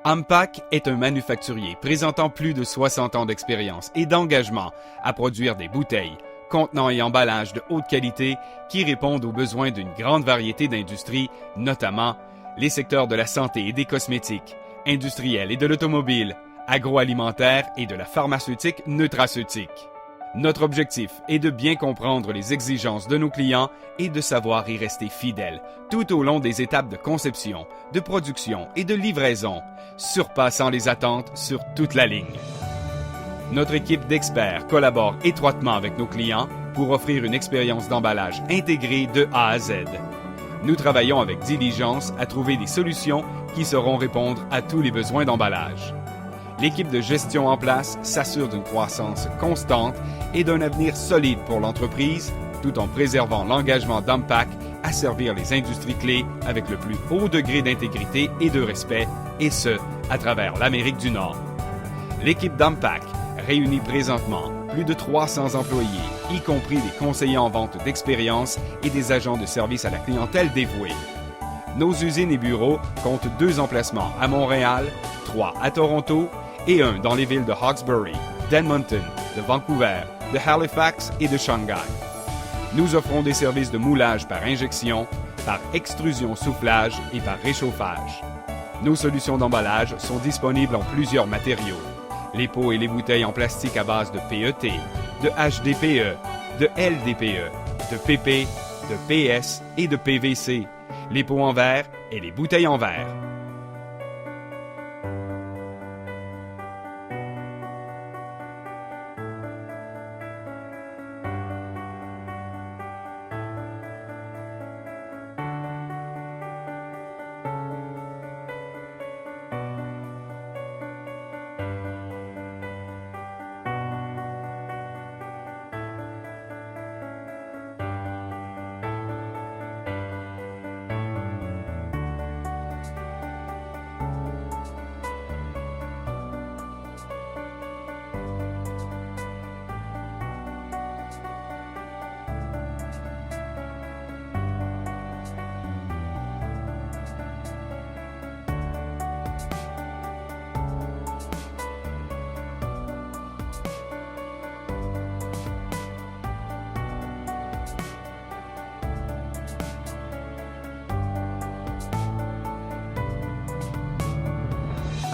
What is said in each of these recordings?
Ampac est un manufacturier présentant plus de 60 ans d'expérience et d'engagement à produire des bouteilles, contenants et emballages de haute qualité qui répondent aux besoins d'une grande variété d'industries, notamment les secteurs de la santé et des cosmétiques, industriels et de l'automobile, agroalimentaire et de la pharmaceutique nutraceutique. Notre objectif est de bien comprendre les exigences de nos clients et de savoir y rester fidèles tout au long des étapes de conception, de production et de livraison, surpassant les attentes sur toute la ligne. Notre équipe d'experts collabore étroitement avec nos clients pour offrir une expérience d'emballage intégrée de A à Z. Nous travaillons avec diligence à trouver des solutions qui sauront répondre à tous les besoins d'emballage. L'équipe de gestion en place s'assure d'une croissance constante et d'un avenir solide pour l'entreprise, tout en préservant l'engagement d'Ampac à servir les industries clés avec le plus haut degré d'intégrité et de respect, et ce, à travers l'Amérique du Nord. L'équipe d'Ampac réunit présentement plus de 300 employés, y compris des conseillers en vente d'expérience et des agents de service à la clientèle dévoués. Nos usines et bureaux comptent 2 emplacements à Montréal, 3 à Toronto et 1 dans les villes de Hawkesbury, d'Edmonton, de Vancouver, de Halifax et de Shanghai. Nous offrons des services de moulage par injection, par extrusion-soufflage et par réchauffage. Nos solutions d'emballage sont disponibles en plusieurs matériaux. Les pots et les bouteilles en plastique à base de PET, de HDPE, de LDPE, de PP, de PS et de PVC, les pots en verre et les bouteilles en verre.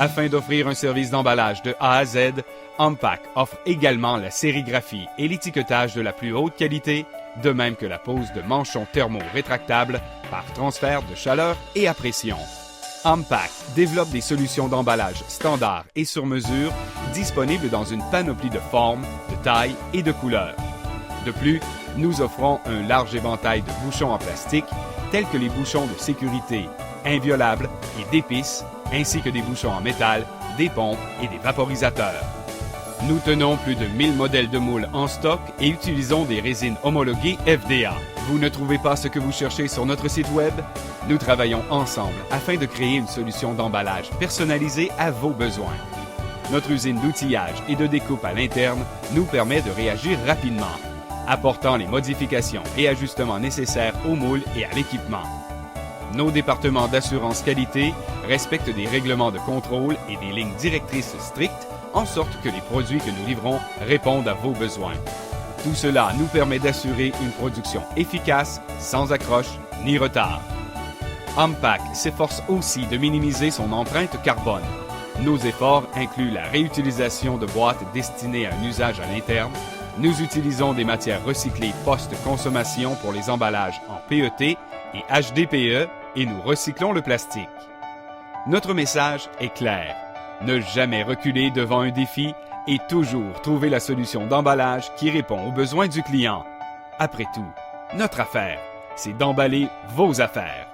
Afin d'offrir un service d'emballage de A à Z, Ampac offre également la sérigraphie et l'étiquetage de la plus haute qualité, de même que la pose de manchons thermo-rétractables par transfert de chaleur et à pression. Ampac développe des solutions d'emballage standards et sur mesure, disponibles dans une panoplie de formes, de tailles et de couleurs. De plus, nous offrons un large éventail de bouchons en plastique, tels que les bouchons de sécurité, inviolables et d'épices, ainsi que des bouchons en métal, des pompes et des vaporisateurs. Nous tenons plus de 1000 modèles de moules en stock et utilisons des résines homologuées FDA. Vous ne trouvez pas ce que vous cherchez sur notre site web? Nous travaillons ensemble afin de créer une solution d'emballage personnalisée à vos besoins. Notre usine d'outillage et de découpe à l'interne nous permet de réagir rapidement, apportant les modifications et ajustements nécessaires aux moules et à l'équipement. Nos départements d'assurance qualité respectent des règlements de contrôle et des lignes directrices strictes, en sorte que les produits que nous livrons répondent à vos besoins. Tout cela nous permet d'assurer une production efficace, sans accroche ni retard. Ampac s'efforce aussi de minimiser son empreinte carbone. Nos efforts incluent la réutilisation de boîtes destinées à un usage à l'interne. Nous utilisons des matières recyclées post-consommation pour les emballages en PET et HDPE et nous recyclons le plastique. Notre message est clair. Ne jamais reculer devant un défi et toujours trouver la solution d'emballage qui répond aux besoins du client. Après tout, notre affaire, c'est d'emballer vos affaires.